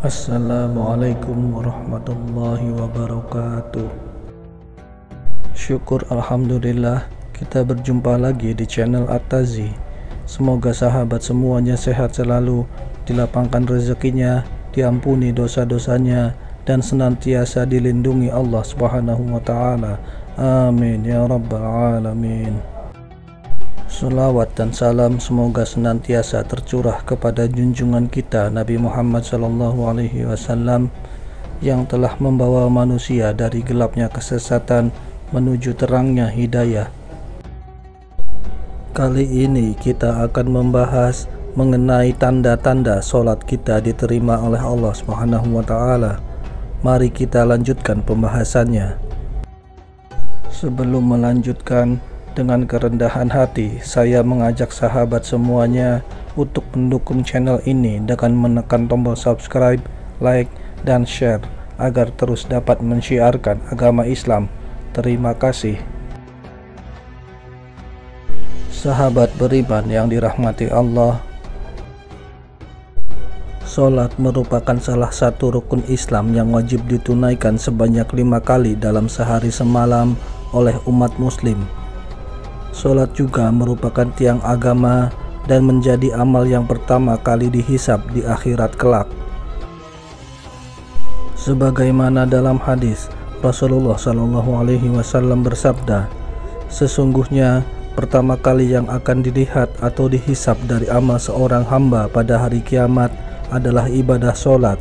Assalamualaikum warahmatullahi wabarakatuh. Syukur alhamdulillah kita berjumpa lagi di channel At-Tazi. Semoga sahabat semuanya sehat selalu, dilapangkan rezekinya, diampuni dosa-dosanya, dan senantiasa dilindungi Allah Subhanahu wa Ta'ala. Amin ya Rabbal Alamin. Salawat dan salam semoga senantiasa tercurah kepada junjungan kita Nabi Muhammad SAW yang telah membawa manusia dari gelapnya kesesatan menuju terangnya hidayah. Kali ini kita akan membahas mengenai tanda-tanda solat kita diterima oleh Allah Subhanahu wa Ta'ala. Mari kita lanjutkan pembahasannya. Sebelum melanjutkan, dengan kerendahan hati saya mengajak sahabat semuanya untuk mendukung channel ini dengan menekan tombol subscribe, like, dan share agar terus dapat mensiarkan agama Islam. Terima kasih. Sahabat beriman yang dirahmati Allah, Salat merupakan salah satu rukun Islam yang wajib ditunaikan sebanyak 5 kali dalam sehari semalam oleh umat muslim. Salat juga merupakan tiang agama dan menjadi amal yang pertama kali dihisab di akhirat kelak. Sebagaimana dalam hadis, Rasulullah SAW bersabda, sesungguhnya pertama kali yang akan dilihat atau dihisab dari amal seorang hamba pada hari kiamat adalah ibadah solat.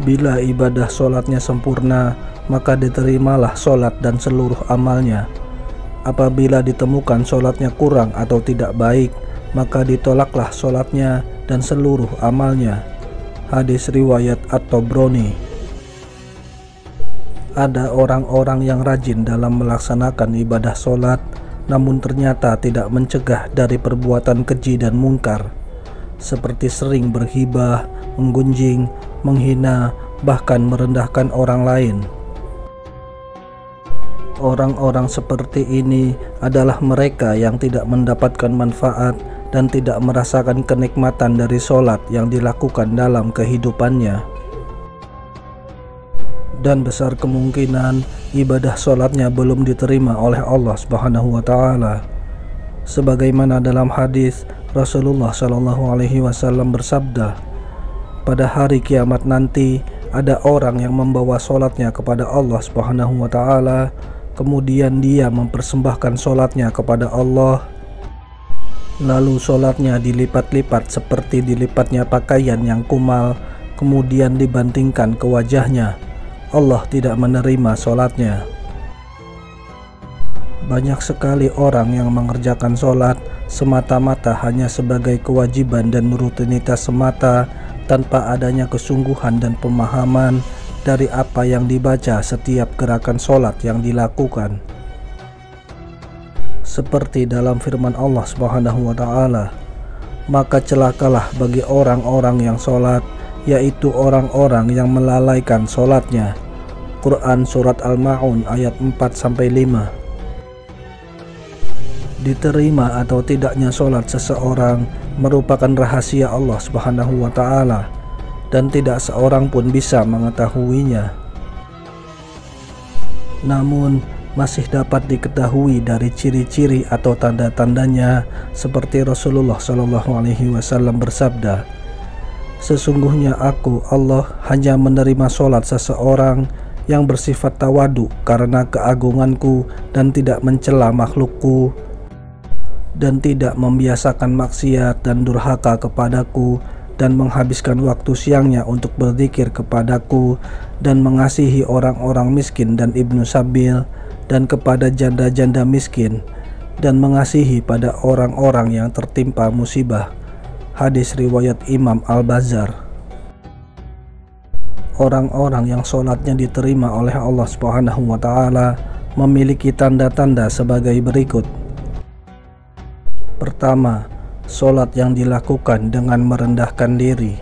Bila ibadah solatnya sempurna, maka diterimalah solat dan seluruh amalnya. Apabila ditemukan solatnya kurang atau tidak baik, maka ditolaklah solatnya dan seluruh amalnya. Hadis riwayat At-Tabrani. Ada orang-orang yang rajin dalam melaksanakan ibadah solat, namun ternyata tidak mencegah dari perbuatan keji dan mungkar, seperti sering berghibah, menggunjing, menghina, bahkan merendahkan orang lain. Orang-orang seperti ini adalah mereka yang tidak mendapatkan manfaat dan tidak merasakan kenikmatan dari solat yang dilakukan dalam kehidupannya. Dan besar kemungkinan ibadah solatnya belum diterima oleh Allah Subhanahu wa Ta'ala. Sebagaimana dalam hadis, Rasulullah SAW bersabda, pada hari kiamat nanti ada orang yang membawa solatnya kepada Allah Subhanahu wa Ta'ala, kemudian dia mempersembahkan solatnya kepada Allah, lalu solatnya dilipat-lipat seperti dilipatnya pakaian yang kumal, kemudian dibantingkan ke wajahnya. Allah tidak menerima solatnya. Banyak sekali orang yang mengerjakan solat semata-mata hanya sebagai kewajiban dan rutinitas semata, tanpa adanya kesungguhan dan pemahaman dari apa yang dibaca setiap gerakan solat yang dilakukan. Seperti dalam firman Allah Subhanahu wa Ta'ala, maka celakalah bagi orang-orang yang solat, yaitu orang-orang yang melalaikan solatnya. Quran Surat Al-Ma'un ayat 4-5. Diterima atau tidaknya solat seseorang merupakan rahasia Allah Subhanahu wa Ta'ala, dan tidak seorang pun bisa mengetahuinya. Namun masih dapat diketahui dari ciri-ciri atau tanda-tandanya, seperti Rasulullah SAW bersabda, sesungguhnya aku, Allah, hanya menerima solat seseorang yang bersifat tawadu karena keagunganku dan tidak mencela makhlukku, dan tidak membiasakan maksiat dan durhaka kepadaku, dan menghabiskan waktu siangnya untuk berzikir kepadaku, dan mengasihi orang-orang miskin dan ibnu sabil, dan kepada janda-janda miskin, dan mengasihi pada orang-orang yang tertimpa musibah. Hadis riwayat Imam Al-Bazzar. Orang-orang yang solatnya diterima oleh Allah Subhanahu wa Ta'ala memiliki tanda-tanda sebagai berikut. Pertama, solat yang dilakukan dengan merendahkan diri.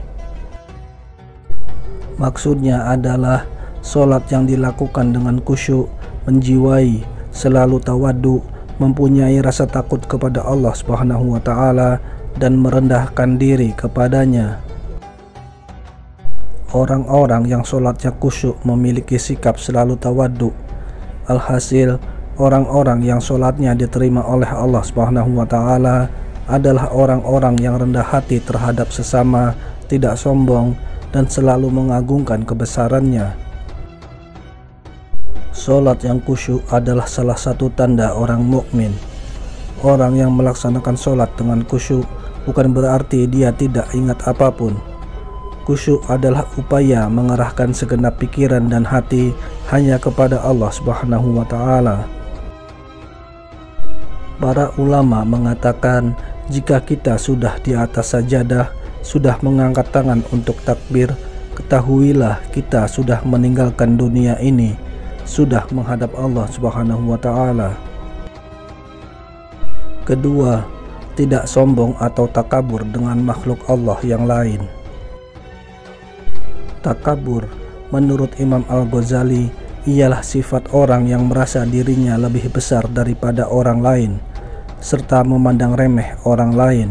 Maksudnya adalah solat yang dilakukan dengan khusyuk, menjiwai, selalu tawadu, mempunyai rasa takut kepada Allah Subhanahu wa Ta'ala, dan merendahkan diri kepadanya. Orang-orang yang sholatnya khusyuk memiliki sikap selalu tawadhu. Alhasil, orang-orang yang sholatnya diterima oleh Allah Subhanahu wa Ta'ala adalah orang-orang yang rendah hati terhadap sesama, tidak sombong, dan selalu mengagungkan kebesarannya. Sholat yang khusyuk adalah salah satu tanda orang mukmin. Orang yang melaksanakan sholat dengan khusyuk bukan berarti dia tidak ingat apapun. Khusyuk adalah upaya mengarahkan segenap pikiran dan hati hanya kepada Allah Subhanahu wa Ta'ala. Para ulama mengatakan, jika kita sudah di atas sajadah, sudah mengangkat tangan untuk takbir, ketahuilah kita sudah meninggalkan dunia ini, sudah menghadap Allah Subhanahu wa Ta'ala. Kedua, tidak sombong atau takabur dengan makhluk Allah yang lain. Takabur, menurut Imam Al-Ghazali, ialah sifat orang yang merasa dirinya lebih besar daripada orang lain, serta memandang remeh orang lain.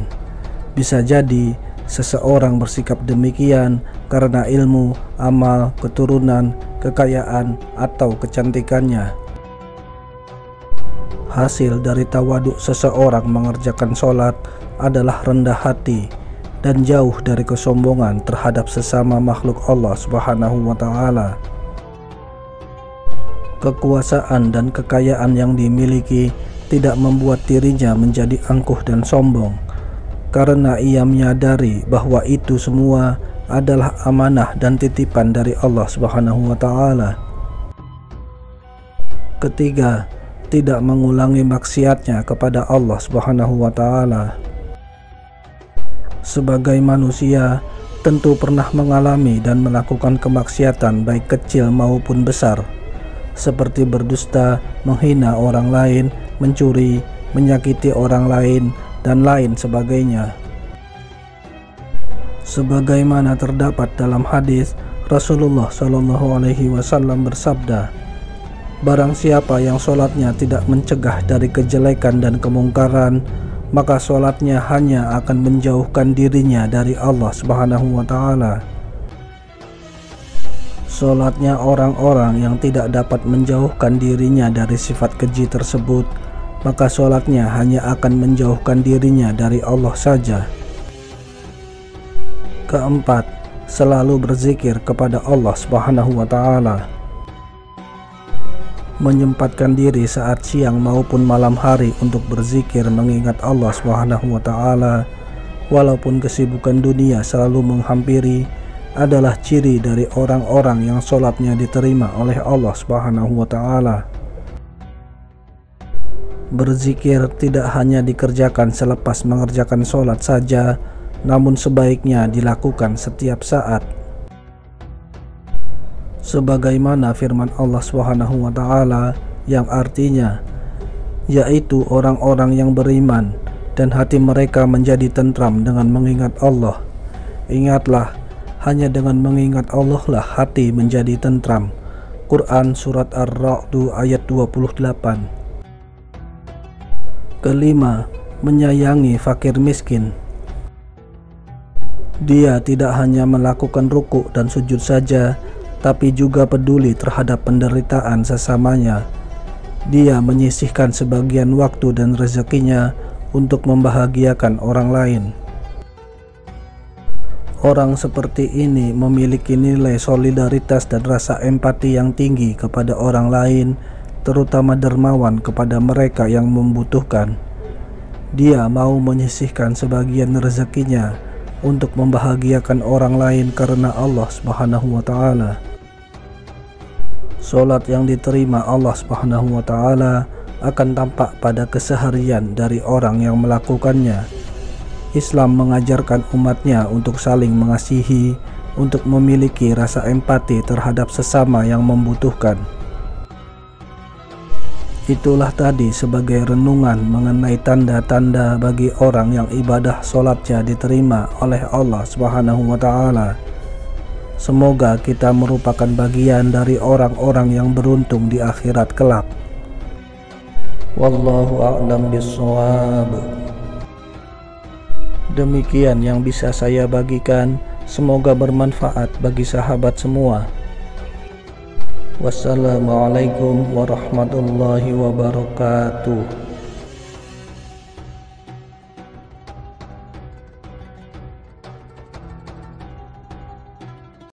Bisa jadi seseorang bersikap demikian karena ilmu, amal, keturunan, kekayaan, atau kecantikannya. Hasil dari tawaduk seseorang mengerjakan sholat adalah rendah hati dan jauh dari kesombongan terhadap sesama makhluk Allah Subhanahu wa Ta'ala. Kekuasaan dan kekayaan yang dimiliki tidak membuat dirinya menjadi angkuh dan sombong, karena ia menyadari bahwa itu semua adalah amanah dan titipan dari Allah Subhanahu wa Ta'ala. Ketiga, tidak mengulangi maksiatnya kepada Allah Subhanahu wa Ta'ala. Sebagai manusia, tentu pernah mengalami dan melakukan kemaksiatan baik kecil maupun besar, seperti berdusta, menghina orang lain, mencuri, menyakiti orang lain, dan lain sebagainya. Sebagaimana terdapat dalam hadis, Rasulullah Shallallahu Alaihi Wasallam bersabda, barang siapa yang sholatnya tidak mencegah dari kejelekan dan kemungkaran, maka sholatnya hanya akan menjauhkan dirinya dari Allah Subhanahu wa Ta'ala. Sholatnya orang-orang yang tidak dapat menjauhkan dirinya dari sifat keji tersebut, maka sholatnya hanya akan menjauhkan dirinya dari Allah saja. Keempat, selalu berzikir kepada Allah Subhanahu wa Ta'ala. Menyempatkan diri saat siang maupun malam hari untuk berzikir mengingat Allah Subhanahu wa Ta'ala, walaupun kesibukan dunia selalu menghampiri, adalah ciri dari orang-orang yang sholatnya diterima oleh Allah Subhanahu wa Ta'ala. Berzikir tidak hanya dikerjakan selepas mengerjakan sholat saja, namun sebaiknya dilakukan setiap saat. Sebagaimana firman Allah Subhanahu wa Ta'ala yang artinya, yaitu orang-orang yang beriman dan hati mereka menjadi tentram dengan mengingat Allah. Ingatlah, hanya dengan mengingat Allah lah hati menjadi tentram. Quran Surat Ar-Ra'd ayat 28. Kelima, menyayangi fakir miskin. Dia tidak hanya melakukan rukuk dan sujud saja, tapi juga peduli terhadap penderitaan sesamanya. Dia menyisihkan sebagian waktu dan rezekinya untuk membahagiakan orang lain. Orang seperti ini memiliki nilai solidaritas dan rasa empati yang tinggi kepada orang lain, terutama dermawan kepada mereka yang membutuhkan. Dia mau menyisihkan sebagian rezekinya untuk membahagiakan orang lain karena Allah Subhanahu wa Ta'ala. Sholat yang diterima Allah Subhanahu wa Ta'ala akan tampak pada keseharian dari orang yang melakukannya. Islam mengajarkan umatnya untuk saling mengasihi, untuk memiliki rasa empati terhadap sesama yang membutuhkan. Itulah tadi sebagai renungan mengenai tanda-tanda bagi orang yang ibadah sholatnya diterima oleh Allah Subhanahu wa Ta'ala. Semoga kita merupakan bagian dari orang-orang yang beruntung di akhirat kelak. Wallahu a'lam bishawab. Demikian yang bisa saya bagikan, semoga bermanfaat bagi sahabat semua. Wassalamualaikum warahmatullahi wabarakatuh.